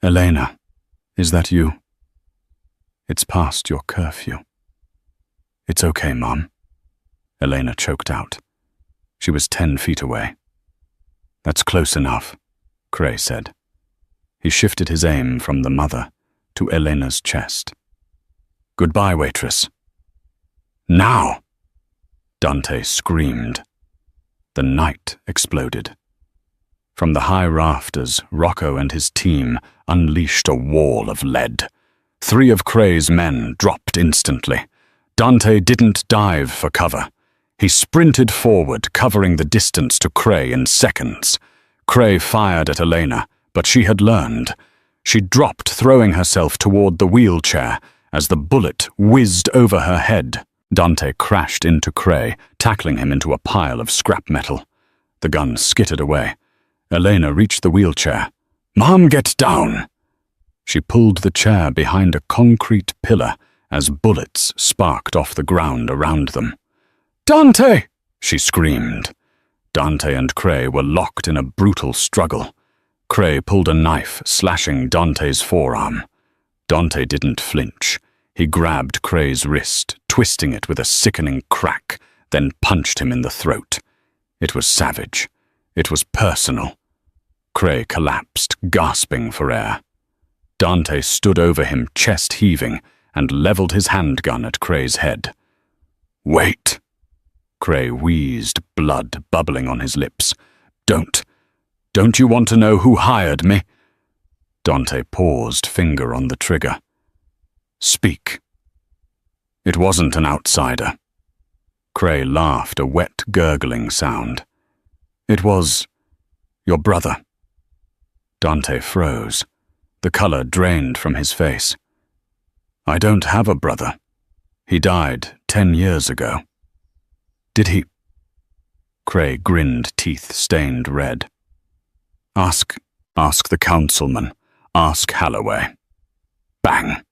Elena, is that you? It's past your curfew. It's okay, Mom. Elena choked out. She was 10 feet away. That's close enough, Cray said. He shifted his aim from the mother to Elena's chest. Goodbye, Waitress. Now! Dante screamed. The night exploded. From the high rafters, Rocco and his team unleashed a wall of lead. 3 of Cray's men dropped instantly. Dante didn't dive for cover. He sprinted forward, covering the distance to Cray in seconds. Cray fired at Elena, but she had learned. She dropped, throwing herself toward the wheelchair as the bullet whizzed over her head. Dante crashed into Cray, tackling him into a pile of scrap metal. The gun skittered away. Elena reached the wheelchair. Mom, get down! She pulled the chair behind a concrete pillar as bullets sparked off the ground around them. Dante! She screamed. Dante and Cray were locked in a brutal struggle. Cray pulled a knife, slashing Dante's forearm. Dante didn't flinch. He grabbed Cray's wrist, twisting it with a sickening crack, then punched him in the throat. It was savage. It was personal. Cray collapsed, gasping for air. Dante stood over him, chest heaving, and leveled his handgun at Cray's head. Wait! Cray wheezed, blood bubbling on his lips. Don't you want to know who hired me? Dante paused, finger on the trigger. Speak. It wasn't an outsider. Cray laughed, a wet, gurgling sound. It was your brother. Dante froze. The color drained from his face. I don't have a brother. He died 10 years ago. Did he? Cray grinned, teeth stained red. Ask the councilman. Ask Halloway. Bang!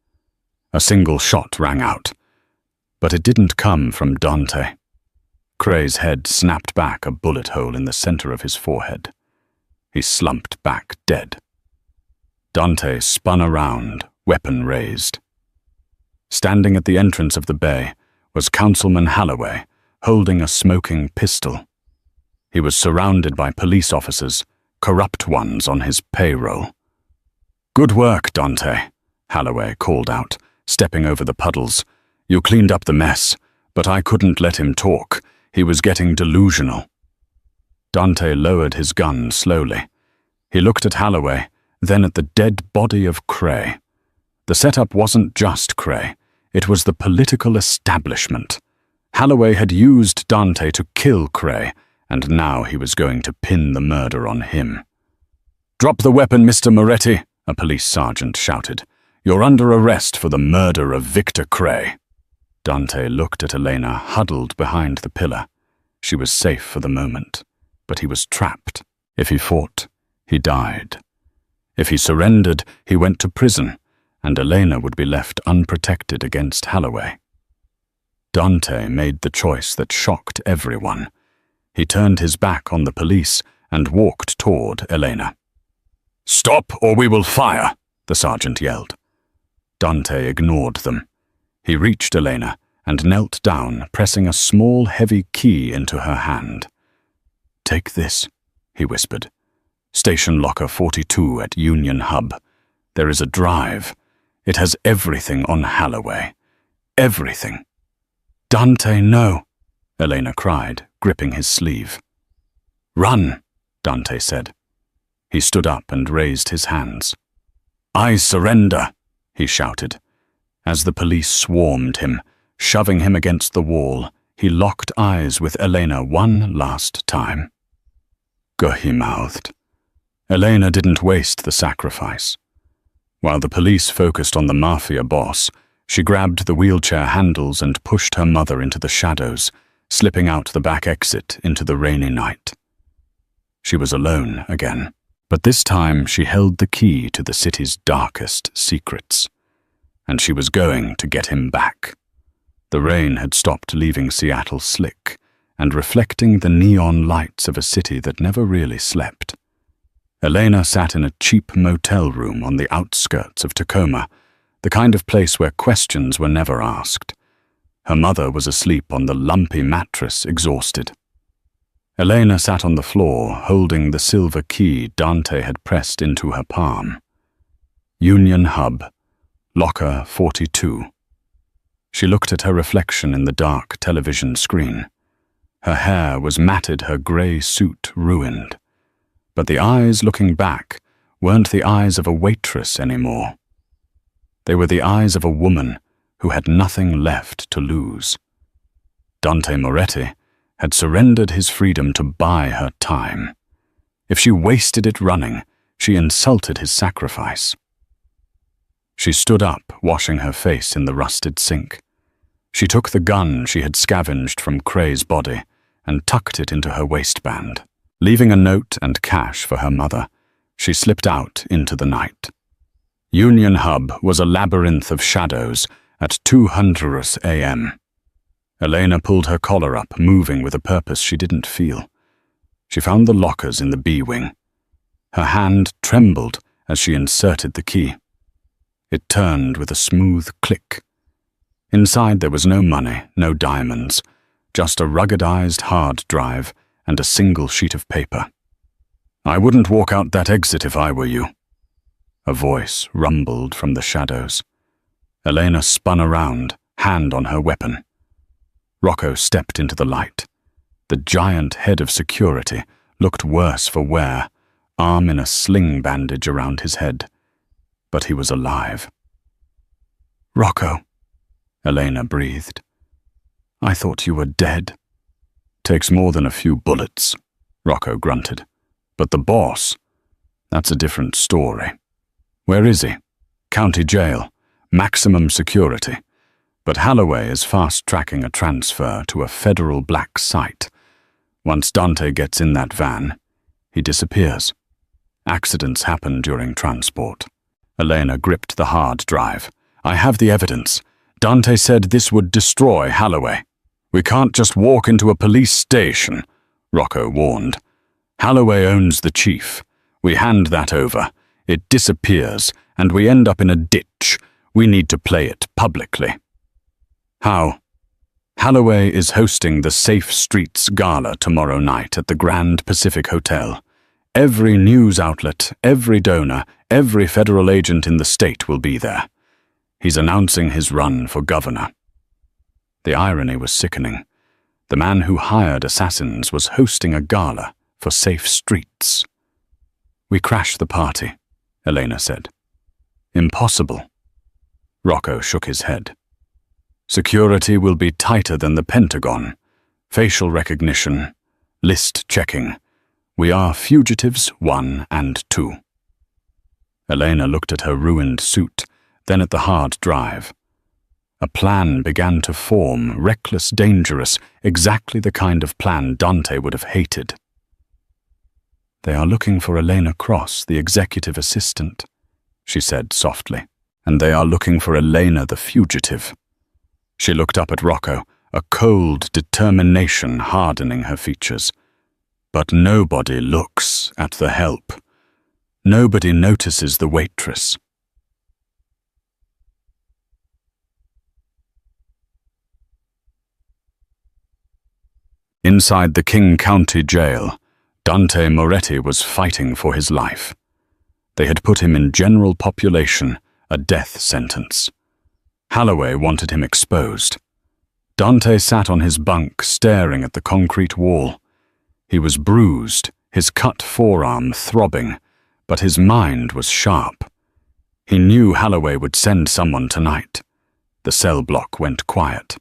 A single shot rang out. But it didn't come from Dante. Cray's head snapped back a bullet hole in the center of his forehead. He slumped back dead. Dante spun around, weapon raised. Standing at the entrance of the bay was Councilman Halloway, holding a smoking pistol. He was surrounded by police officers, corrupt ones on his payroll. "Good work, Dante," Halloway called out, stepping over the puddles. "You cleaned up the mess, but I couldn't let him talk. He was getting delusional." Dante lowered his gun slowly. He looked at Halloway, then at the dead body of Cray. The setup wasn't just Cray. It was the political establishment. Halloway had used Dante to kill Cray, and now he was going to pin the murder on him. "Drop the weapon, Mr. Moretti," a police sergeant shouted. "You're under arrest for the murder of Victor Cray." Dante looked at Elena huddled behind the pillar. She was safe for the moment, but he was trapped. If he fought, he died. If he surrendered, he went to prison, and Elena would be left unprotected against Halloway. Dante made the choice that shocked everyone. He turned his back on the police and walked toward Elena. "Stop, or we will fire," the sergeant yelled. Dante ignored them. He reached Elena and knelt down, pressing a small, heavy key into her hand. "Take this," he whispered. "Station locker 42 at Union Hub. There is a drive. It has everything on Halloway. Everything." "Dante, no," Elena cried, gripping his sleeve. "Run," Dante said. He stood up and raised his hands. "I surrender," he shouted. As the police swarmed him, shoving him against the wall, he locked eyes with Elena one last time. "Go," he mouthed. Elena didn't waste the sacrifice. While the police focused on the Mafia boss, she grabbed the wheelchair handles and pushed her mother into the shadows, slipping out the back exit into the rainy night. She was alone again, but this time she held the key to the city's darkest secrets. And she was going to get him back. The rain had stopped leaving Seattle slick and reflecting the neon lights of a city that never really slept. Elena sat in a cheap motel room on the outskirts of Tacoma, the kind of place where questions were never asked. Her mother was asleep on the lumpy mattress, exhausted. Elena sat on the floor, holding the silver key Dante had pressed into her palm. Union Hub, locker 42. She looked at her reflection in the dark television screen. Her hair was matted, her grey suit ruined. But the eyes looking back weren't the eyes of a waitress anymore. They were the eyes of a woman who had nothing left to lose. Dante Moretti had surrendered his freedom to buy her time. If she wasted it running, she insulted his sacrifice. She stood up, washing her face in the rusted sink. She took the gun she had scavenged from Cray's body and tucked it into her waistband. Leaving a note and cash for her mother, she slipped out into the night. Union Hub was a labyrinth of shadows at 2:00 a.m. Elena pulled her collar up, moving with a purpose she didn't feel. She found the lockers in the B-wing. Her hand trembled as she inserted the key. It turned with a smooth click. Inside there was no money, no diamonds, just a ruggedized hard drive and a single sheet of paper. "I wouldn't walk out that exit if I were you." A voice rumbled from the shadows. Elena spun around, hand on her weapon. Rocco stepped into the light. The giant head of security looked worse for wear, arm in a sling bandage around his head. But he was alive. "Rocco," Elena breathed. "I thought you were dead." "Takes more than a few bullets," Rocco grunted. "But the boss, that's a different story." "Where is he?" "County jail. Maximum security. But Halloway is fast-tracking a transfer to a federal black site. Once Dante gets in that van, he disappears. Accidents happen during transport." Elena gripped the hard drive. "I have the evidence. Dante said this would destroy Halloway." We can't just walk into a police station, Rocco warned. Holloway owns the chief. We hand that over. It disappears, and we end up in a ditch. We need to play it publicly. How? Holloway is hosting the Safe Streets Gala tomorrow night at the Grand Pacific Hotel. Every news outlet, every donor, every federal agent in the state will be there. He's announcing his run for governor. The irony was sickening. The man who hired assassins was hosting a gala for safe streets. We crash the party, Elena said. Impossible. Rocco shook his head. Security will be tighter than the Pentagon. Facial recognition, list checking. We are fugitives 1 and 2. Elena looked at her ruined suit, then at the hard drive. A plan began to form, reckless, dangerous, exactly the kind of plan Dante would have hated. They are looking for Elena Cross, the executive assistant, she said softly, and they are looking for Elena the fugitive. She looked up at Rocco, a cold determination hardening her features. But nobody looks at the help. Nobody notices the waitress. Inside the King County Jail, Dante Moretti was fighting for his life. They had put him in general population, a death sentence. Holloway wanted him exposed. Dante sat on his bunk, staring at the concrete wall. He was bruised, his cut forearm throbbing, but his mind was sharp. He knew Holloway would send someone tonight. The cell block went quiet.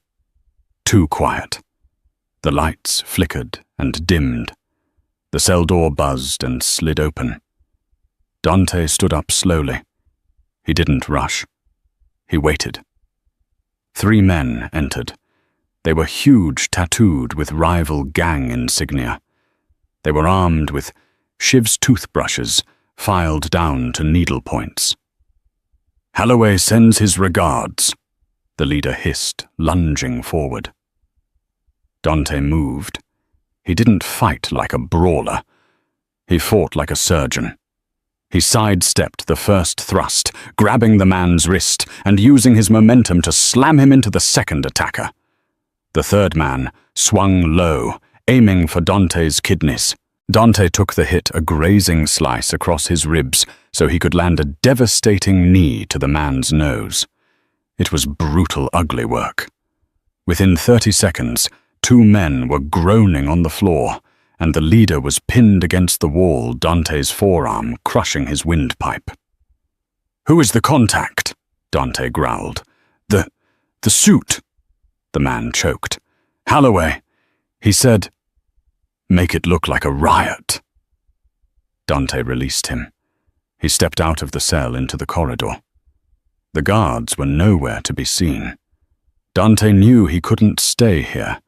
Too quiet. The lights flickered and dimmed. The cell door buzzed and slid open. Dante stood up slowly. He didn't rush. He waited. 3 men entered. They were huge, tattooed with rival gang insignia. They were armed with Shiv's toothbrushes, filed down to needle points. "Holloway sends his regards," the leader hissed, lunging forward. Dante moved. He didn't fight like a brawler. He fought like a surgeon. He sidestepped the first thrust, grabbing the man's wrist and using his momentum to slam him into the second attacker. The third man swung low, aiming for Dante's kidneys. Dante took the hit, a grazing slice across his ribs, so he could land a devastating knee to the man's nose. It was brutal, ugly work. Within 30 seconds, 2 men were groaning on the floor, and the leader was pinned against the wall, Dante's forearm crushing his windpipe. "Who is the contact?" Dante growled. The suit," the man choked. "Holloway. He said, make it look like a riot." Dante released him. He stepped out of the cell into the corridor. The guards were nowhere to be seen. Dante knew he couldn't stay here.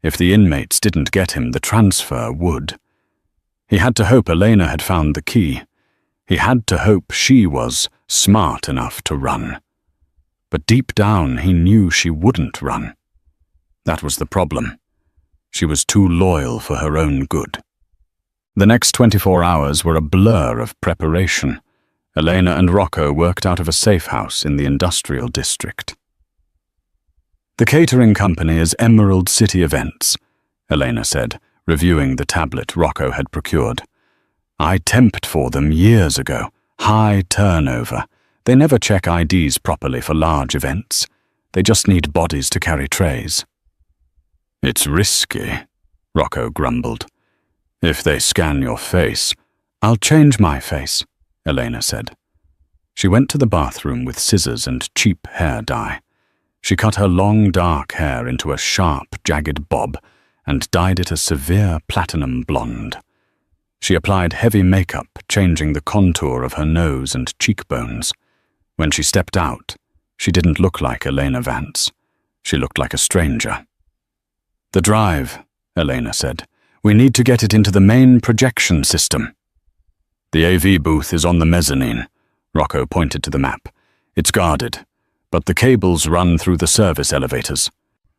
If the inmates didn't get him, the transfer would. He had to hope Elena had found the key. He had to hope she was smart enough to run. But deep down, he knew she wouldn't run. That was the problem. She was too loyal for her own good. The next 24 hours were a blur of preparation. Elena and Rocco worked out of a safe house in the industrial district. "The catering company is Emerald City Events," Elena said, reviewing the tablet Rocco had procured. "I temped for them years ago. High turnover. They never check IDs properly for large events. They just need bodies to carry trays." "It's risky," Rocco grumbled. "If they scan your face." "I'll change my face," Elena said. She went to the bathroom with scissors and cheap hair dye. She cut her long, dark hair into a sharp, jagged bob and dyed it a severe platinum blonde. She applied heavy makeup, changing the contour of her nose and cheekbones. When she stepped out, she didn't look like Elena Vance. She looked like a stranger. "The drive," Elena said. "We need to get it into the main projection system." "The AV booth is on the mezzanine," Rocco pointed to the map. "It's guarded, but the cables run through the service elevators.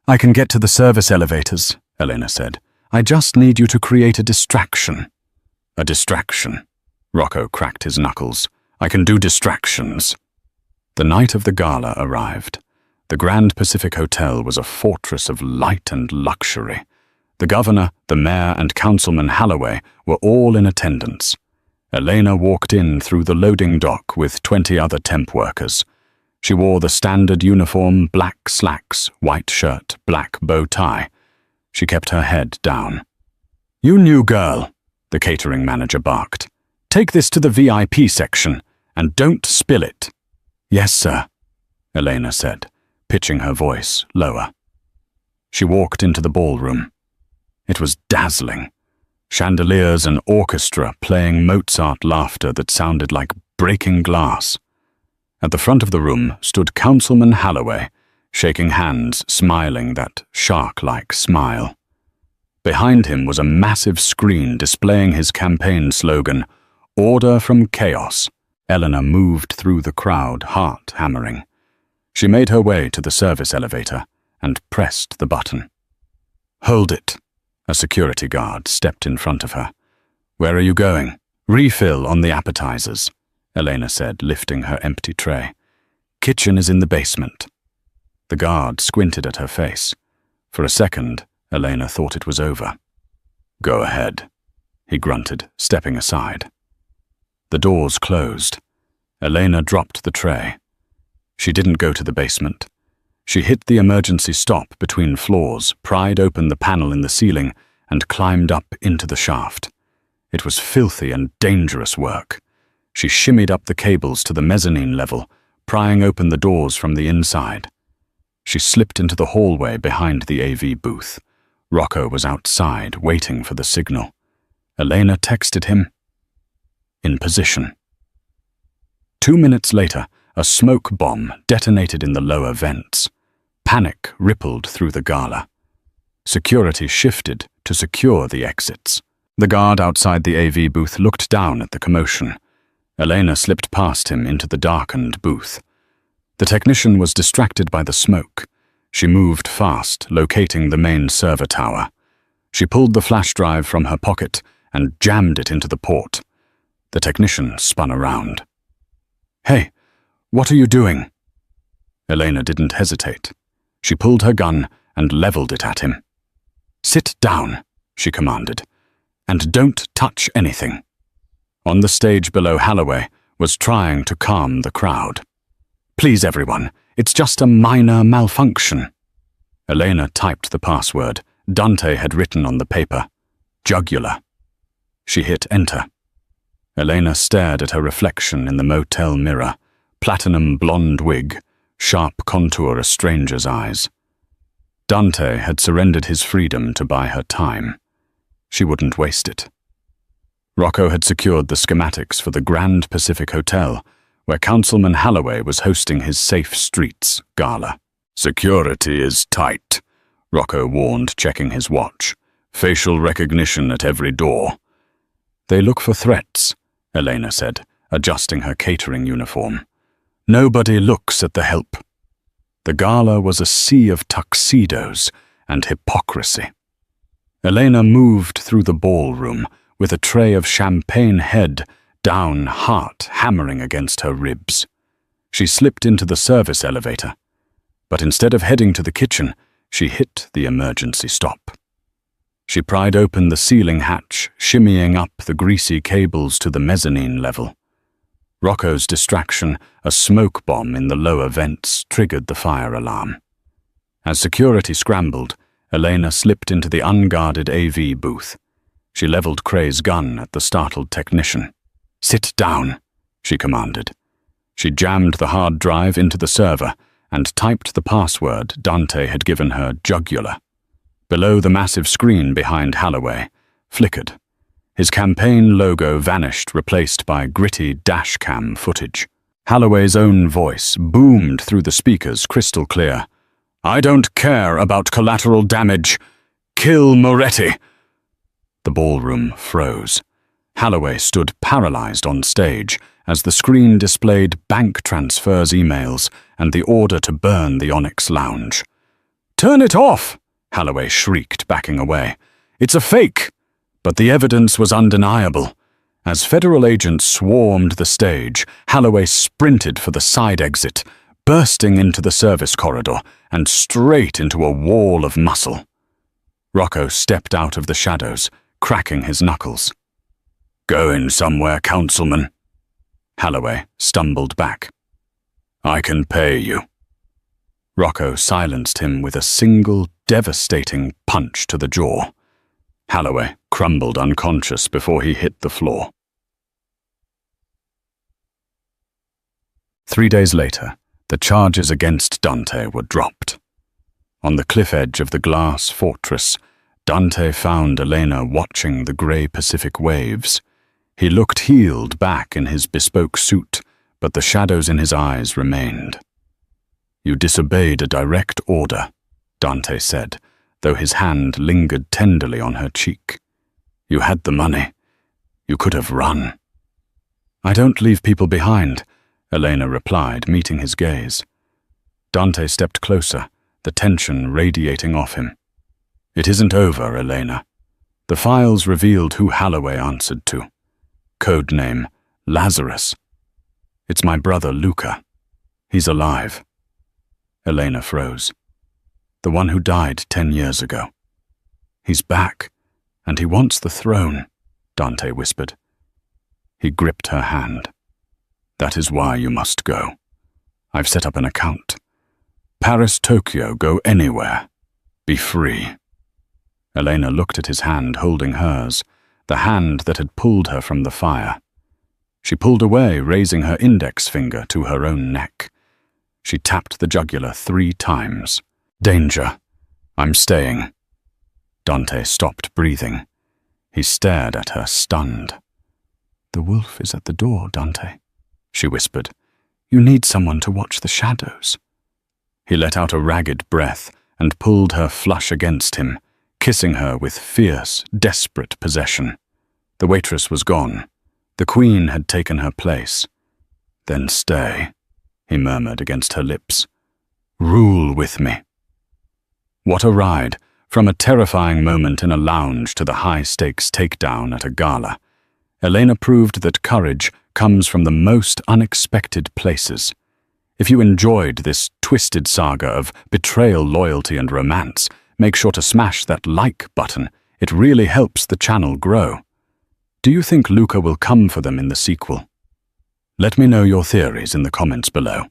I can get to the service elevators, Elena said. I just need you to create a distraction. A distraction? Rocco cracked his knuckles. I can do distractions. The night of the gala arrived. The Grand Pacific Hotel was a fortress of light and luxury. The governor, the mayor, and Councilman Halloway were all in attendance. Elena walked in through the loading dock with 20 other temp workers. She wore the standard uniform, black slacks, white shirt, black bow tie. She kept her head down. You new girl, the catering manager barked. Take this to the VIP section, and don't spill it. Yes, sir, Elena said, pitching her voice lower. She walked into the ballroom. It was dazzling. Chandeliers and orchestra playing Mozart laughter that sounded like breaking glass. At the front of the room stood Councilman Halloway, shaking hands, smiling that shark-like smile. Behind him was a massive screen displaying his campaign slogan, Order from Chaos. Elena moved through the crowd, heart hammering. She made her way to the service elevator and pressed the button. Hold it. A security guard stepped in front of her. Where are you going? Refill on the appetizers, Elena said, lifting her empty tray. Kitchen is in the basement. The guard squinted at her face. For a second, Elena thought it was over. Go ahead, he grunted, stepping aside. The doors closed. Elena dropped the tray. She didn't go to the basement. She hit the emergency stop between floors, pried open the panel in the ceiling, and climbed up into the shaft. It was filthy and dangerous work. She shimmied up the cables to the mezzanine level, prying open the doors from the inside. She slipped into the hallway behind the AV booth. Rocco was outside, waiting for the signal. Elena texted him, in position. 2 minutes later, a smoke bomb detonated in the lower vents. Panic rippled through the gala. Security shifted to secure the exits. The guard outside the AV booth looked down at the commotion. Elena slipped past him into the darkened booth. The technician was distracted by the smoke. She moved fast, locating the main server tower. She pulled the flash drive from her pocket and jammed it into the port. The technician spun around. Hey, what are you doing? Elena didn't hesitate. She pulled her gun and leveled it at him. Sit down, she commanded, and don't touch anything. On the stage below, Halloway was trying to calm the crowd. Please, everyone, it's just a minor malfunction. Elena typed the password Dante had written on the paper. Jugular. She hit enter. Elena stared at her reflection in the motel mirror. Platinum blonde wig, sharp contour a stranger's eyes. Dante had surrendered his freedom to buy her time. She wouldn't waste it. Rocco had secured the schematics for the Grand Pacific Hotel, where Councilman Halloway was hosting his Safe Streets gala. Security is tight, Rocco warned, checking his watch. Facial recognition at every door. They look for threats, Elena said, adjusting her catering uniform. Nobody looks at the help. The gala was a sea of tuxedos and hypocrisy. Elena moved through the ballroom with a tray of champagne head down, heart hammering against her ribs. She slipped into the service elevator, but instead of heading to the kitchen, she hit the emergency stop. She pried open the ceiling hatch, shimmying up the greasy cables to the mezzanine level. Rocco's distraction, a smoke bomb in the lower vents, triggered the fire alarm. As security scrambled, Elena slipped into the unguarded AV booth. She leveled Cray's gun at the startled technician. Sit down, she commanded. She jammed the hard drive into the server and typed the password Dante had given her, jugular. Below the massive screen behind Halloway, flickered. His campaign logo vanished, replaced by gritty dashcam footage. Halloway's own voice boomed through the speakers, crystal clear. I don't care about collateral damage. Kill Moretti. The ballroom froze. Halloway stood paralyzed on stage as the screen displayed bank transfers emails and the order to burn the Onyx Lounge. "Turn it off!" Halloway shrieked, backing away. "It's a fake!" But the evidence was undeniable. As federal agents swarmed the stage, Halloway sprinted for the side exit, bursting into the service corridor and straight into a wall of muscle. Rocco stepped out of the shadows, cracking his knuckles. "Going somewhere, Councilman." Halloway stumbled back. "I can pay you." Rocco silenced him with a single, devastating punch to the jaw. Halloway crumbled unconscious before he hit the floor. 3 days later, the charges against Dante were dropped. On the cliff edge of the glass fortress, Dante found Elena watching the grey Pacific waves. He looked healed back in his bespoke suit, but the shadows in his eyes remained. "You disobeyed a direct order," Dante said, though his hand lingered tenderly on her cheek. "You had the money. You could have run." "I don't leave people behind," Elena replied, meeting his gaze. Dante stepped closer, the tension radiating off him. "It isn't over, Elena." The files revealed who Halloway answered to. Codename Lazarus. "It's my brother Luca. He's alive." Elena froze. "The one who died 10 years ago. He's back, and he wants the throne," Dante whispered. He gripped her hand. "That is why you must go. I've set up an account. Paris, Tokyo, go anywhere. Be free." Elena looked at his hand holding hers, the hand that had pulled her from the fire. She pulled away, raising her index finger to her own neck. She tapped the jugular 3 times. "Danger. I'm staying." Dante stopped breathing. He stared at her, stunned. "The wolf is at the door, Dante," she whispered. "You need someone to watch the shadows." He let out a ragged breath and pulled her flush against him, kissing her with fierce, desperate possession. The waitress was gone. The queen had taken her place. "Then stay," he murmured against her lips. "Rule with me." What a ride, from a terrifying moment in a lounge to the high-stakes takedown at a gala. Elena proved that courage comes from the most unexpected places. If you enjoyed this twisted saga of betrayal, loyalty, and romance, make sure to smash that like button. It really helps the channel grow. Do you think Luca will come for them in the sequel? Let me know your theories in the comments below.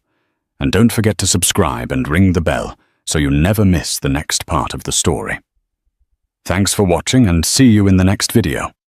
And don't forget to subscribe and ring the bell so you never miss the next part of the story. Thanks for watching and see you in the next video.